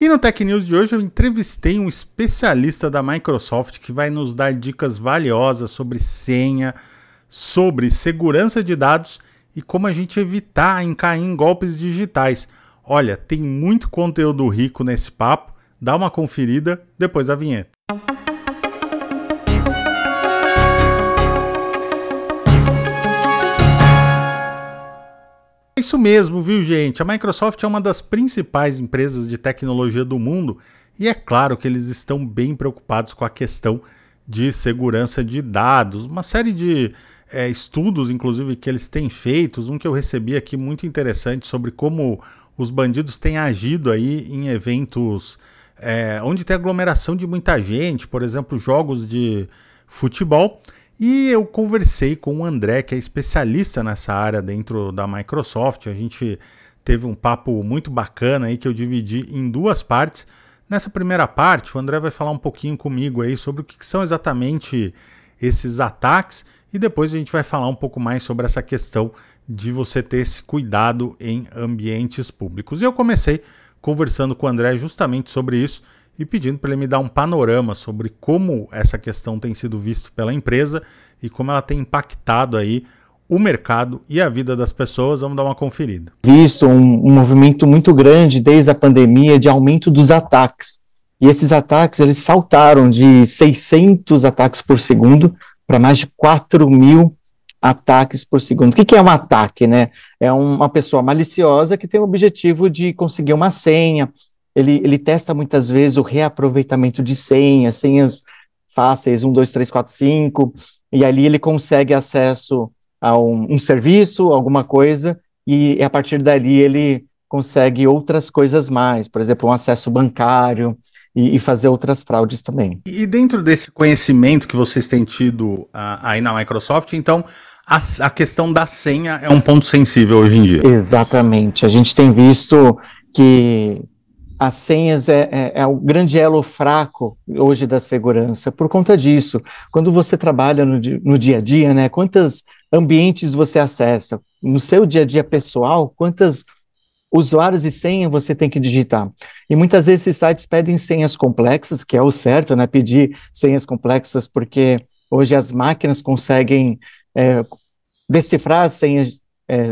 E no Tech News de hoje eu entrevistei um especialista da Microsoft que vai nos dar dicas valiosas sobre senha, sobre segurança de dados e como a gente evitar cair em golpes digitais. Olha, tem muito conteúdo rico nesse papo, dá uma conferida depois da vinheta. É isso mesmo, viu, gente? A Microsoft é uma das principais empresas de tecnologia do mundo e é claro que eles estão bem preocupados com a questão de segurança de dados. Uma série de estudos, inclusive, que eles têm feito, um que eu recebi aqui muito interessante sobre como os bandidos têm agido aí em eventos onde tem aglomeração de muita gente, por exemplo, jogos de futebol. E eu conversei com o André, que é especialista nessa área dentro da Microsoft. A gente teve um papo muito bacana aí que eu dividi em duas partes. Nessa primeira parte, o André vai falar um pouquinho comigo aí sobre o que são exatamente esses ataques e depois a gente vai falar um pouco mais sobre essa questão de você ter esse cuidado em ambientes públicos. E eu comecei conversando com o André justamente sobre isso e pedindo para ele me dar um panorama sobre como essa questão tem sido vista pela empresa e como ela tem impactado aí o mercado e a vida das pessoas. Vamos dar uma conferida. Visto um movimento muito grande desde a pandemia de aumento dos ataques. E esses ataques, eles saltaram de 600 ataques por segundo para mais de 4.000 ataques por segundo. O que é um ataque, né? É uma pessoa maliciosa que tem o objetivo de conseguir uma senha. Ele testa muitas vezes o reaproveitamento de senhas fáceis, 1, 2, 3, 4, 5, e ali ele consegue acesso a um serviço, alguma coisa, e a partir dali ele consegue outras coisas mais, por exemplo, um acesso bancário e fazer outras fraudes também. E dentro desse conhecimento que vocês têm tido aí na Microsoft, então, a questão da senha é um ponto sensível hoje em dia. Exatamente, a gente tem visto que as senhas é o grande elo fraco hoje da segurança, por conta disso. Quando você trabalha no dia a dia, né, quantos ambientes você acessa? No seu dia a dia pessoal, quantos usuários e senha você tem que digitar? E muitas vezes esses sites pedem senhas complexas, que é o certo, né, pedir senhas complexas, porque hoje as máquinas conseguem decifrar as senhas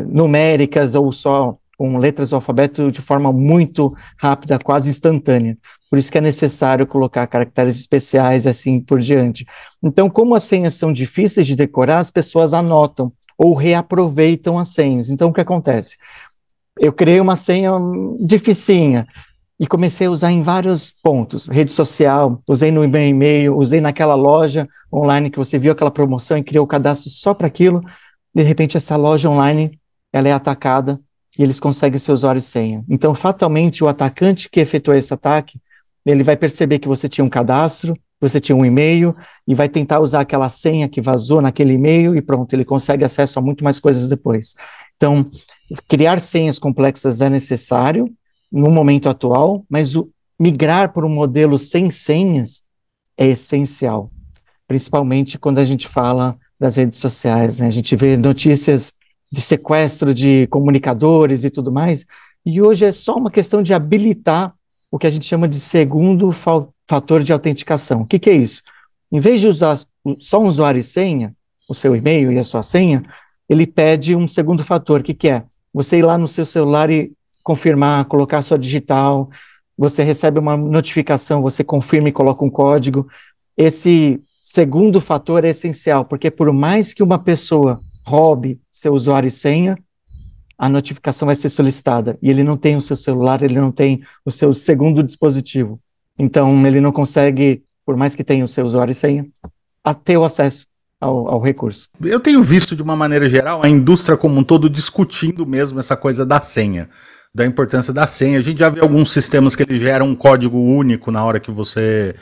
numéricas ou só com letras do alfabeto de forma muito rápida, quase instantânea. Por isso que é necessário colocar caracteres especiais, assim por diante. Então, como as senhas são difíceis de decorar, as pessoas anotam ou reaproveitam as senhas. Então, o que acontece? Eu criei uma senha dificinha e comecei a usar em vários pontos. Rede social, usei no meu e-mail, usei naquela loja online que você viu aquela promoção e criou o cadastro só para aquilo. De repente, essa loja online, ela é atacada e eles conseguem seu usuário e senha. Então, fatalmente, o atacante que efetuou esse ataque, ele vai perceber que você tinha um cadastro, você tinha um e-mail, e vai tentar usar aquela senha que vazou naquele e-mail, e pronto, ele consegue acesso a muito mais coisas depois. Então, criar senhas complexas é necessário, no momento atual, mas migrar para um modelo sem senhas é essencial, principalmente quando a gente fala das redes sociais, né? A gente vê notícias de sequestro de comunicadores e tudo mais, e hoje é só uma questão de habilitar o que a gente chama de segundo fator de autenticação. O que é isso? Em vez de usar só um usuário e senha, o seu e-mail e a sua senha, ele pede um segundo fator. O que é? Você ir lá no seu celular e confirmar, colocar a sua digital, você recebe uma notificação, você confirma e coloca um código. Esse segundo fator é essencial, porque por mais que uma pessoa roube seu usuário e senha, a notificação vai ser solicitada, e ele não tem o seu celular, ele não tem o seu segundo dispositivo, então ele não consegue, por mais que tenha o seu usuário e senha, ter o acesso ao recurso. Eu tenho visto de uma maneira geral a indústria como um todo discutindo mesmo essa coisa da senha, da importância da senha. A gente já vê alguns sistemas que ele gera um código único na hora que você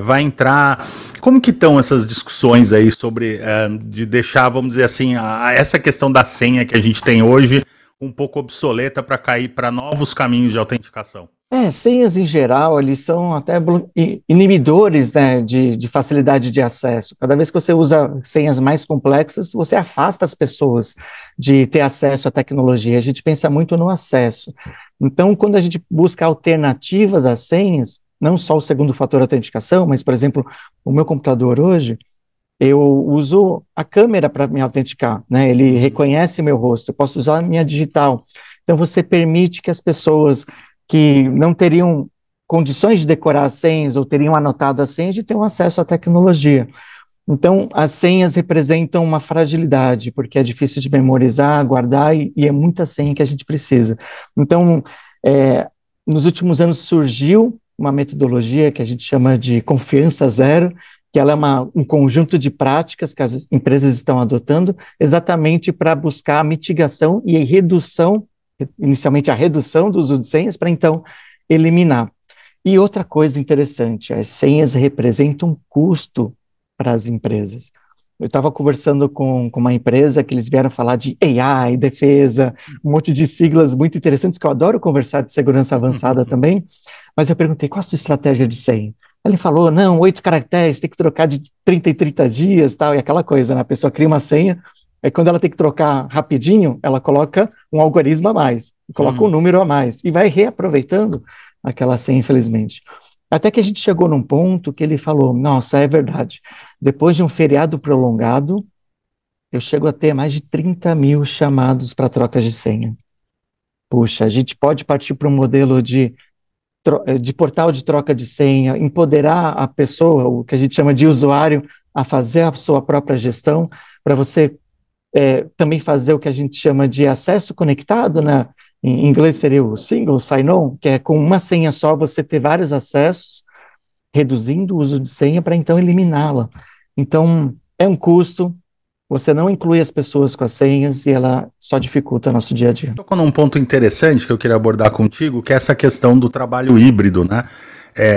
vai entrar. Como que estão essas discussões aí sobre de deixar, vamos dizer assim, essa questão da senha que a gente tem hoje um pouco obsoleta para cair para novos caminhos de autenticação? Senhas em geral, eles são até inibidores, né, de facilidade de acesso. Cada vez que você usa senhas mais complexas, você afasta as pessoas de ter acesso à tecnologia. A gente pensa muito no acesso. Então, quando a gente busca alternativas às senhas, não só o segundo fator de autenticação, mas, por exemplo, o meu computador hoje, eu uso a câmera para me autenticar, né? Ele reconhece meu rosto, eu posso usar a minha digital. Então, você permite que as pessoas que não teriam condições de decorar as senhas ou teriam anotado as senhas de ter um acesso à tecnologia. Então, as senhas representam uma fragilidade, porque é difícil de memorizar, guardar, e é muita senha que a gente precisa. Então, nos últimos anos surgiu uma metodologia que a gente chama de confiança zero, que ela é um conjunto de práticas que as empresas estão adotando exatamente para buscar a mitigação e a redução, inicialmente a redução do uso de senhas, para então eliminar. E outra coisa interessante, as senhas representam um custo para as empresas. Eu estava conversando com uma empresa que eles vieram falar de AI, defesa, um monte de siglas muito interessantes, que eu adoro conversar de segurança avançada também, mas eu perguntei, qual a sua estratégia de senha? Ele falou, não, 8 caracteres, tem que trocar de 30 em 30 dias, tal, e aquela coisa, né? A pessoa cria uma senha, aí quando ela tem que trocar rapidinho, ela coloca um algoritmo a mais, coloca um número a mais, e vai reaproveitando aquela senha, infelizmente. Até que a gente chegou num ponto que ele falou, nossa, é verdade, depois de um feriado prolongado, eu chego a ter mais de 30 mil chamados para trocas de senha. Puxa, a gente pode partir para um modelo de portal de troca de senha, empoderar a pessoa, o que a gente chama de usuário, a fazer a sua própria gestão, para você também fazer o que a gente chama de acesso conectado, né? Em inglês seria o single sign-on, que é com uma senha só você ter vários acessos, reduzindo o uso de senha para então eliminá-la. Então, é um custo, você não inclui as pessoas com as senhas e ela só dificulta o nosso dia a dia. Tocou num ponto interessante que eu queria abordar contigo, que é essa questão do trabalho híbrido, né?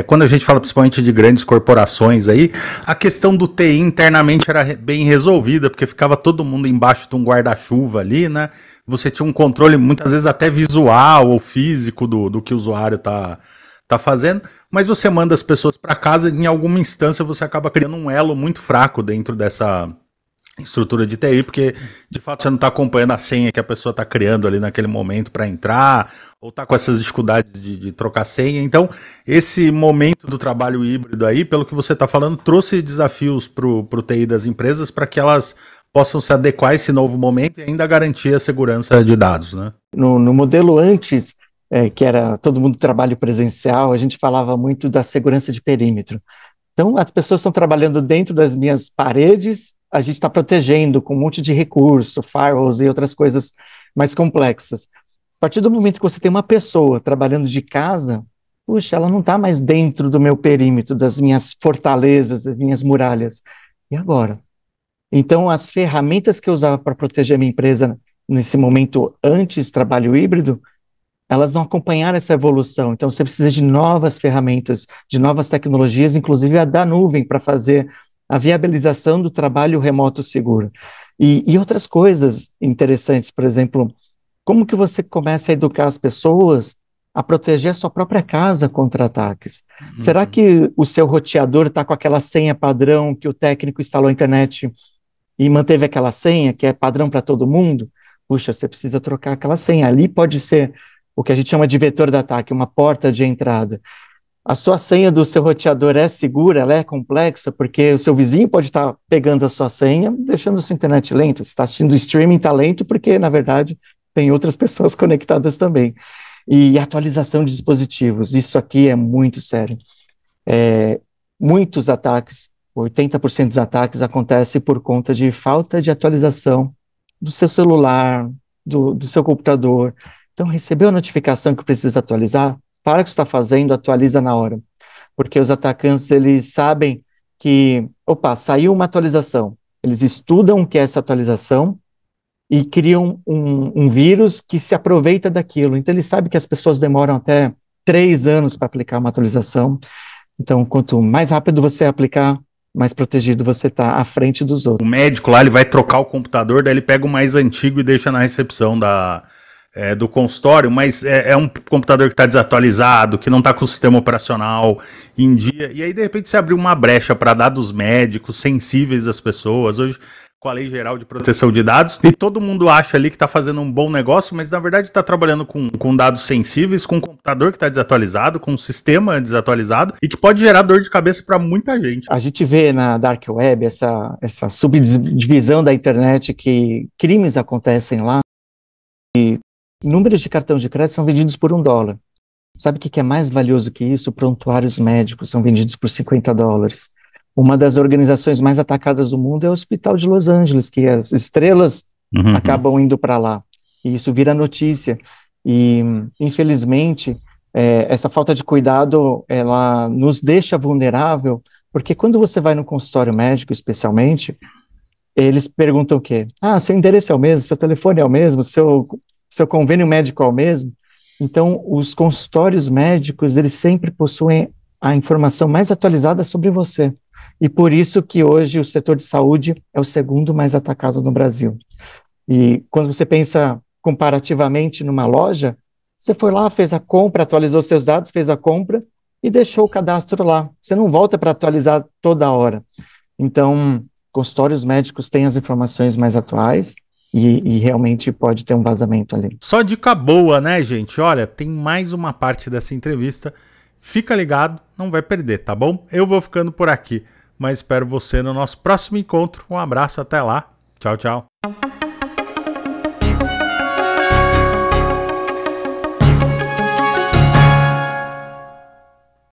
Quando a gente fala principalmente de grandes corporações aí, a questão do TI internamente era bem resolvida, porque ficava todo mundo embaixo de um guarda-chuva ali, né? Você tinha um controle muitas vezes até visual ou físico do que o usuário tá fazendo, mas você manda as pessoas para casa e em alguma instância você acaba criando um elo muito fraco dentro dessa estrutura de TI, porque de fato você não está acompanhando a senha que a pessoa está criando ali naquele momento para entrar, ou está com essas dificuldades de trocar senha. Então, esse momento do trabalho híbrido aí, pelo que você está falando, trouxe desafios para o TI das empresas para que elas possam se adequar a esse novo momento e ainda garantir a segurança de dados, né? No modelo antes, que era todo mundo trabalho presencial, a gente falava muito da segurança de perímetro. Então, as pessoas estão trabalhando dentro das minhas paredes, a gente está protegendo com um monte de recurso, firewalls e outras coisas mais complexas. A partir do momento que você tem uma pessoa trabalhando de casa, puxa, ela não está mais dentro do meu perímetro, das minhas fortalezas, das minhas muralhas. E agora? Então, as ferramentas que eu usava para proteger a minha empresa nesse momento antes trabalho híbrido, elas não acompanharam essa evolução. Então, você precisa de novas ferramentas, de novas tecnologias, inclusive a da nuvem, para fazer a viabilização do trabalho remoto seguro. E outras coisas interessantes, por exemplo, como que você começa a educar as pessoas a proteger a sua própria casa contra ataques? Será que o seu roteador está com aquela senha padrão que o técnico instalou na internet e manteve aquela senha, que é padrão para todo mundo? Puxa, você precisa trocar aquela senha. Ali pode ser o que a gente chama de vetor de ataque, uma porta de entrada. A sua senha do seu roteador é segura, ela é complexa, porque o seu vizinho pode estar pegando a sua senha, deixando a sua internet lenta. Você está assistindo streaming, está lento, porque, na verdade, tem outras pessoas conectadas também. E atualização de dispositivos, isso aqui é muito sério. Muitos ataques, 80% dos ataques acontecem por conta de falta de atualização do seu celular, do seu computador. Então, recebeu a notificação que precisa atualizar? Para o que você está fazendo, atualiza na hora. Porque os atacantes, eles sabem que, opa, saiu uma atualização. Eles estudam o que é essa atualização e criam um vírus que se aproveita daquilo. Então, eles sabem que as pessoas demoram até 3 anos para aplicar uma atualização. Então, quanto mais rápido você aplicar, mais protegido você está à frente dos outros. O médico lá, ele vai trocar o computador, daí ele pega o mais antigo e deixa na recepção do consultório, mas é um computador que está desatualizado, que não está com o sistema operacional em dia, e aí de repente você abriu uma brecha para dados médicos sensíveis às pessoas. Hoje, com a Lei Geral de Proteção de Dados, e todo mundo acha ali que está fazendo um bom negócio, mas na verdade está trabalhando com dados sensíveis, com um computador que está desatualizado, com um sistema desatualizado, e que pode gerar dor de cabeça para muita gente. A gente vê na Dark Web essa subdivisão da internet, que crimes acontecem lá, e números de cartão de crédito são vendidos por $1. Sabe o que é mais valioso que isso? Prontuários médicos são vendidos por $50. Uma das organizações mais atacadas do mundo é o Hospital de Los Angeles, que as estrelas acabam indo para lá. E isso vira notícia. E, infelizmente, essa falta de cuidado, ela nos deixa vulnerável, porque quando você vai no consultório médico, especialmente, eles perguntam o quê? Ah, seu endereço é o mesmo, seu telefone é o mesmo, seu convênio médico é o mesmo. Então, os consultórios médicos, eles sempre possuem a informação mais atualizada sobre você. E por isso que hoje o setor de saúde é o segundo mais atacado no Brasil. E quando você pensa comparativamente numa loja, você foi lá, fez a compra, atualizou seus dados, fez a compra e deixou o cadastro lá. Você não volta para atualizar toda hora. Então, consultórios médicos têm as informações mais atuais e realmente pode ter um vazamento ali. Só dica boa, né, gente? Olha, tem mais uma parte dessa entrevista. Fica ligado, não vai perder, tá bom? Eu vou ficando por aqui, mas espero você no nosso próximo encontro. Um abraço, até lá. Tchau, tchau.